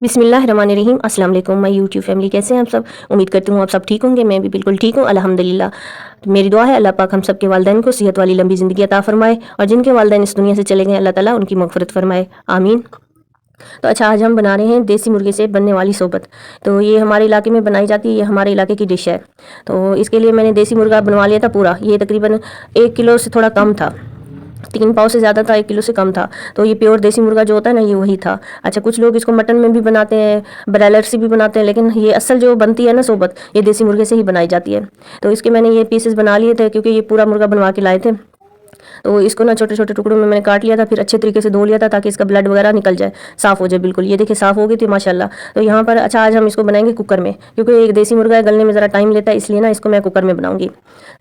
बिस्मिल्लाहिर्रहमानिर्रहीम। अस्सलाम वालेकुम माय यूट्यूब फैमिली, कैसे हैं आप सब। उम्मीद करती हूँ आप सब ठीक होंगे। मैं भी बिल्कुल ठीक हूँ अल्हम्दुलिल्लाह। तो मेरी दुआ है अल्लाह पाक हम सब के वालिदैन को सेहत वाली लंबी ज़िंदगी अता फ़रमाए और जिनके वालिदैन इस दुनिया से चले गए अल्लाह ताला उनकी मग़फ़िरत फ़रमाए, आमीन। तो अच्छा, आज हम बना रहे हैं देसी मुर्गे से बनने वाली सोबत। तो ये हमारे इलाके में बनाई जाती है, ये हमारे इलाके की डिश है। तो इसके लिए मैंने देसी मुर्गा बनवा लिया था पूरा। ये तकरीबन 1 किलो से थोड़ा कम था, 3 पाव से ज़्यादा था, 1 किलो से कम था। तो ये प्योर देसी मुर्गा जो होता है ना, ये वही था। अच्छा, कुछ लोग इसको मटन में भी बनाते हैं, ब्रायलर से भी बनाते हैं, लेकिन ये असल जो बनती है ना सोबत, ये देसी मुर्गे से ही बनाई जाती है। तो इसके मैंने ये पीसेस बना लिए थे, क्योंकि ये पूरा मुर्गा बनवा के लाए थे। तो इसको ना छोटे छोटे टुकड़ों में मैंने काट लिया था, फिर अच्छे तरीके से धो लिया था ताकि इसका ब्लड वगैरह निकल जाए, साफ़ हो जाए बिल्कुल। ये देखिए साफ़ हो गई थी माशाल्लाह। तो यहाँ पर अच्छा, आज हम इसको बनाएंगे कुकर में, क्योंकि एक देसी मुर्गा है, गलने में ज़रा टाइम लेता है, इसलिए ना इसको मैं कुकर में बनाऊंगी।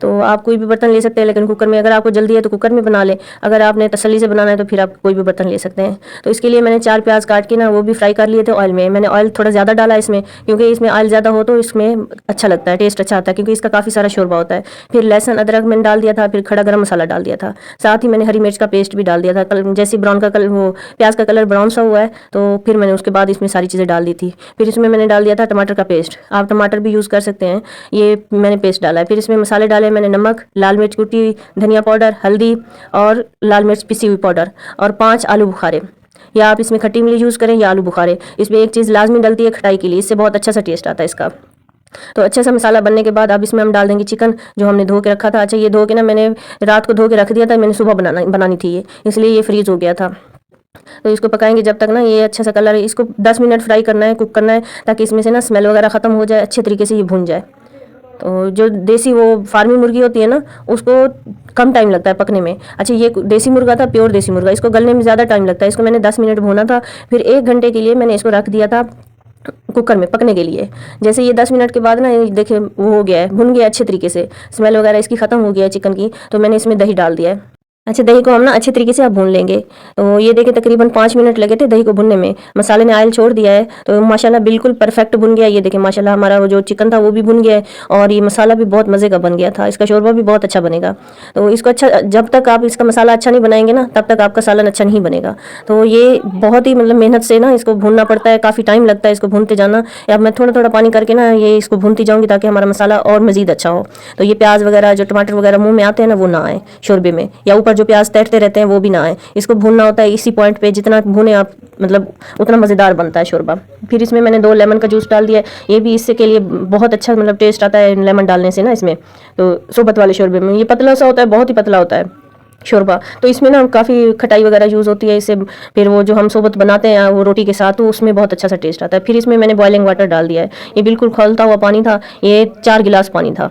तो आप कोई भी बर्तन ले सकते हैं, लेकिन कुकर में अगर आपको जल्दी है तो कुकर में बना लें। अगर आपने तसल्ली से बनाना है तो फिर आप कोई भी बर्तन ले सकते हैं। तो इसके लिए मैंने 4 प्याज काट के ना वो भी फ्राई कर लिए थे ऑयल में। मैंने ऑयल थोड़ा ज़्यादा डाला इसमें, क्योंकि इसमें ऑयल ज़्यादा हो तो इसमें अच्छा लगता है, टेस्ट अच्छा आता है, क्योंकि इसका काफ़ी सारा शोरबा होता है। फिर लहसुन अदरक मैंने डाल दिया था, फिर खड़ा गरम मसाला डाल दिया था, साथ ही मैंने हरी मिर्च का पेस्ट भी डाल दिया था। जैसे ब्राउन का कलर, वो प्याज का कलर ब्राउन सा हुआ है, तो फिर मैंने उसके बाद इसमें सारी चीज़ें डाल दी थी। फिर इसमें मैंने डाल दिया था टमाटर का पेस्ट, आप टमाटर भी यूज़ कर सकते हैं, ये मैंने पेस्ट डाला है। फिर इसमें मसाले डाले मैंने, नमक, लाल मिर्च कुटी, धनिया पाउडर, हल्दी और लाल मिर्च पिसी हुई पाउडर, और 5 आलू बुखारे, या आप इसमें खट्टी इमली यूज़ करें या आलू बुखारे। इसमें एक चीज़ लाजमी डलती है खटाई के लिए, इससे बहुत अच्छा सा टेस्ट आता है इसका। तो अच्छा सा मसाला बनने के बाद अब इसमें हम डाल देंगे चिकन, जो हमने धो के रखा था। अच्छा, ये धो के ना मैंने रात को धो के रख दिया था, मैंने सुबह बनानी थी ये, इसलिए ये फ्रीज़ हो गया था। तो इसको पकाएंगे जब तक ना ये अच्छा सा कलर, इसको 10 मिनट फ्राई करना है, कुक करना है, ताकि इसमें से ना स्मेल वगैरह ख़त्म हो जाए, अच्छे तरीके से ये भून जाए। तो जो देसी वो फार्मी मुर्गी होती है ना, उसको कम टाइम लगता है पकने में। अच्छा, ये देसी मुर्गा था, प्योर देसी मुर्गा, इसको गलने में ज़्यादा टाइम लगता है। इसको मैंने 10 मिनट भूना था, फिर 1 घंटे के लिए मैंने इसको रख दिया था कुकर में पकने के लिए। जैसे ये 10 मिनट के बाद ना ये देखिए वो हो गया है, भुन गया अच्छे तरीके से, स्मेल वगैरह इसकी ख़त्म हो गया है चिकन की। तो मैंने इसमें दही डाल दिया है। अच्छा, दही को हम ना अच्छे तरीके से अब भून लेंगे। तो ये देखिए तकरीबन 5 मिनट लगे थे दही को भुनने में। मसाले ने ऑयल छोड़ दिया है, तो माशाल्लाह बिल्कुल परफेक्ट भुन गया। ये देखिए माशाल्लाह हमारा वो जो चिकन था वो भी भुन गया है, और ये मसाला भी बहुत मज़े का बन गया था। इसका शोरबा भी बहुत अच्छा बनेगा। तो इसको अच्छा, जब तक आप इसका मसाला अच्छा नहीं बनाएंगे ना, तब तक आपका सालन अच्छा नहीं बनेगा। तो ये बहुत ही मतलब मेहनत से ना इसको भूनना पड़ता है, काफ़ी टाइम लगता है इसको भूनते जाना। अब मैं थोड़ा थोड़ा पानी करके ना ये इसको भूनती जाऊँगी, ताकि हमारा मसाला और मज़ीद अच्छा हो। तो ये प्याज वगैरह जो टमाटर वगैरह मुँह में आते हैं ना, वो ना आए शोरबे में, या ऊपर जो प्याज तैरते रहते हैं वो भी ना आए। इसको भूनना होता है इसी पॉइंट पे, जितना भूने आप मतलब उतना मज़ेदार बनता है शोरबा। फिर इसमें मैंने 2 लेमन का जूस डाल दिया है, ये भी इससे के लिए बहुत अच्छा मतलब टेस्ट आता है लेमन डालने से ना इसमें। तो सोबत वाले शोरबे में ये पतला सा होता है, बहुत ही पतला होता है शोरबा, तो इसमें ना काफ़ी खटाई वगैरह यूज़ होती है इससे। फिर वो जो हम सोबत बनाते हैं वो रोटी के साथ, तो उसमें बहुत अच्छा सा टेस्ट आता है। फिर इसमें मैंने बॉइलिंग वाटर डाल दिया है, ये बिल्कुल खौलता हुआ पानी था, ये 4 गिलास पानी था।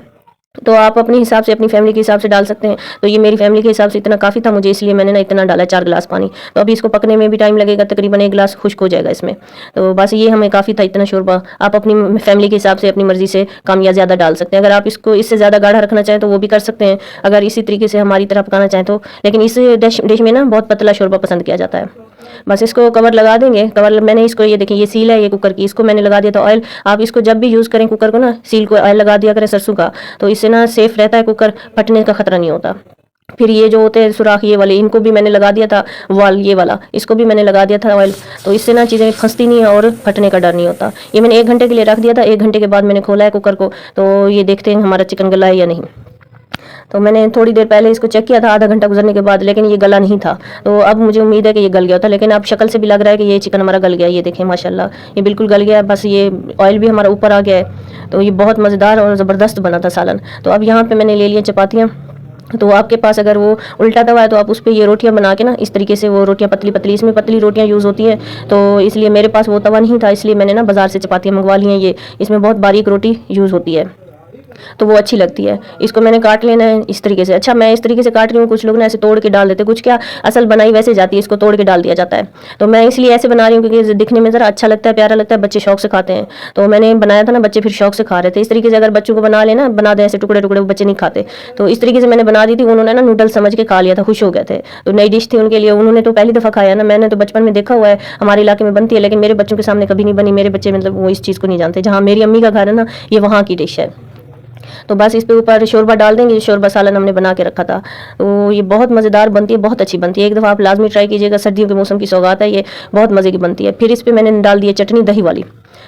तो आप अपने हिसाब से, अपनी फैमिली के हिसाब से डाल सकते हैं। तो ये मेरी फैमिली के हिसाब से इतना काफ़ी था मुझे, इसलिए मैंने ना इतना डाला 4 गिलास पानी। तो अभी इसको पकने में भी टाइम लगेगा, तकरीबन 1 गिलास खुश्क हो जाएगा इसमें। तो बस ये हमें काफ़ी था इतना शोरबा। आप अपनी फैमिली के हिसाब से अपनी मर्ज़ी से कम या ज़्यादा डाल सकते हैं। अगर आप इसको इससे ज़्यादा गाढ़ा रखना चाहें तो वो भी कर सकते हैं, अगर इसी तरीके से हमारी तरह पकाना चाहें तो। लेकिन इस डिश में ना बहुत पतला शोरबा पसंद किया जाता है। बस इसको कवर लगा देंगे। कवर मैंने इसको, ये देखिए ये सील है ये कुकर की, इसको मैंने लगा दिया था ऑयल। आप इसको जब भी यूज़ करें कुकर को ना, सील को ऑयल लगा दिया करें सरसों का, तो इससे ना सेफ रहता है, कुकर फटने का खतरा नहीं होता। फिर ये जो होते हैं सुराख ये वाले, इनको भी मैंने लगा दिया था वाल, ये वाला इसको भी मैंने लगा दिया था ऑयल। तो इससे ना चीज़ें फंसती नहीं है और फटने का डर नहीं होता। ये मैंने 1 घंटे के लिए रख दिया था। 1 घंटे के बाद मैंने खोला है कुकर को, तो ये देखते हैं हमारा चिकन गला है या नहीं। तो मैंने थोड़ी देर पहले इसको चेक किया था, आधा घंटा गुजरने के बाद, लेकिन ये गला नहीं था। तो अब मुझे उम्मीद है कि ये गल गया था, लेकिन अब शक्ल से भी लग रहा है कि ये चिकन हमारा गल गया। ये देखें माशाल्लाह ये बिल्कुल गल गया है, बस ये ऑयल भी हमारा ऊपर आ गया है। तो ये बहुत मज़ेदार और ज़बरदस्त बना था सालन। तो अब यहाँ पर मैंने ले लिया चपातियाँ। तो आपके पास अगर वो उल्टा तवा है तो आप उस पर ये रोटियां बना के ना इस तरीके से, वो रोटियां पतली पतली, इसमें पतली रोटियां यूज़ होती हैं, तो इसलिए मेरे पास वो तवा नहीं था, इसलिए मैंने ना बाज़ार से चपातियाँ मंगवा ली हैं। ये इसमें बहुत बारीक रोटी यूज़ होती है, तो वो अच्छी लगती है। इसको मैंने काट लेना है इस तरीके से। अच्छा, मैं इस तरीके से काट रही हूँ, कुछ लोग ना ऐसे तोड़ के डाल देते, कुछ क्या असल बनाई वैसे जाती है, इसको तोड़ के डाल दिया जाता है। तो मैं इसलिए ऐसे बना रही हूँ क्योंकि दिखने में ज़रा अच्छा लगता है, प्यारा लगता है, बच्चे शौक से खाते हैं। तो मैंने बनाया था ना, बच्चे फिर शौक से खा रहे थे। इस तरीके से अगर बच्चों को बना लेना, बना दें ऐसे टुकड़े टुकड़े, बच्चे नहीं खाते। तो इस तरीके से मैंने बना दी थी, उन्होंने ना नूडल्स समझ के खा लिया था, खुश हो गए थे। तो नई डिश थी उनके लिए, उन्होंने तो पहली दफ़ा खाया ना। मैंने तो बचपन में देखा हुआ है, हमारे इलाके में बनती है, लेकिन मेरे बच्चों के सामने कभी नहीं बनी। मेरे बच्चे मतलब वो इस चीज़ को नहीं जानते। जहाँ मेरी अम्मी का घर है ना, ये वहाँ की डिश है। तो बस इस पे ऊपर शोरबा डाल देंगे, शोरबा सालन हमने बना के रखा था। तो ये बहुत मज़ेदार बनती है, बहुत अच्छी बनती है, एक दफ़ा आप लाजमी ट्राई कीजिएगा, सर्दियों के मौसम की सौगात है ये, बहुत मज़े की बनती है। फिर इस पर मैंने डाल दिया चटनी दही वाली,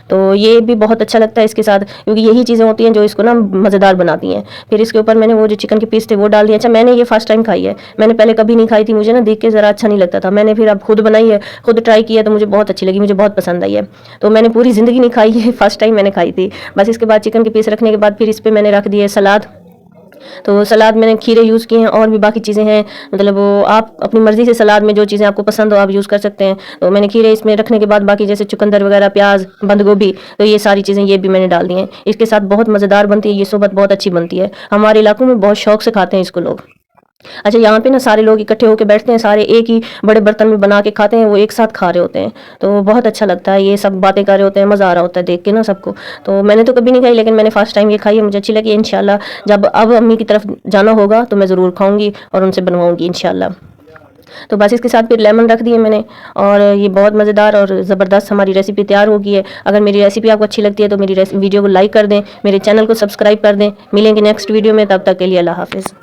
तो ये भी बहुत अच्छा लगता है इसके साथ, क्योंकि यही चीज़ें होती हैं जो इसको ना मज़ेदार बनाती हैं। फिर इसके ऊपर मैंने वो जो चिकन के पीस थे वो डाल दिए। अच्छा, मैंने ये फर्स्ट टाइम खाई है, मैंने पहले कभी नहीं खाई थी, मुझे ना देख के ज़रा अच्छा नहीं लगता था। मैंने फिर अब खुद बनाई है, खुद ट्राई किया, तो मुझे बहुत अच्छी लगी, मुझे बहुत पसंद आई है। तो मैंने पूरी ज़िंदगी नहीं खाई है, फर्स्ट टाइम मैंने खाई थी। बस इसके बाद चिकन के पीस रखने के बाद फिर इस पर मैंने रख दिए सलाद। तो सलाद मैंने खीरे यूज़ किए हैं, और भी बाकी चीज़ें हैं, मतलब वो आप अपनी मर्ज़ी से सलाद में जो चीज़ें आपको पसंद हो आप यूज़ कर सकते हैं। तो मैंने खीरे इसमें रखने के बाद बाकी जैसे चुकंदर वगैरह, प्याज, बंद गोभी, तो ये सारी चीज़ें ये भी मैंने डाल दी हैं। इसके साथ बहुत मज़ेदार बनती है, ये सोबत बहुत अच्छी बनती है, हमारे इलाकों में बहुत शौक से खाते हैं इसको लोग। अच्छा, यहाँ पे ना सारे लोग इकट्ठे होकर बैठते हैं, सारे एक ही बड़े बर्तन में बना के खाते हैं, वो एक साथ खा रहे होते हैं, तो बहुत अच्छा लगता है, ये सब बातें कर रहे होते हैं, मज़ा आ रहा होता है देख के ना सबको। तो मैंने तो कभी नहीं खाई, लेकिन मैंने फर्स्ट टाइम ये खाई है, मुझे अच्छी लगी। इंशाल्लाह जब अब अम्मी की तरफ जाना होगा तो मैं ज़रूर खाऊंगी और उनसे बनवाऊंगी इंशाल्लाह। तो बस इसके साथ फिर लेमन रख दिए मैंने, और ये बहुत मज़ेदार और ज़बरदस्त हमारी रेसिपी तैयार हो गई है। अगर मेरी रेसिपी आपको अच्छी लगती है तो मेरी वीडियो को लाइक कर दें, मेरे चैनल को सब्सक्राइब कर दें। मिलेंगे नेक्स्ट वीडियो में, तब तक के लिए अल्लाह हाफ़िज़।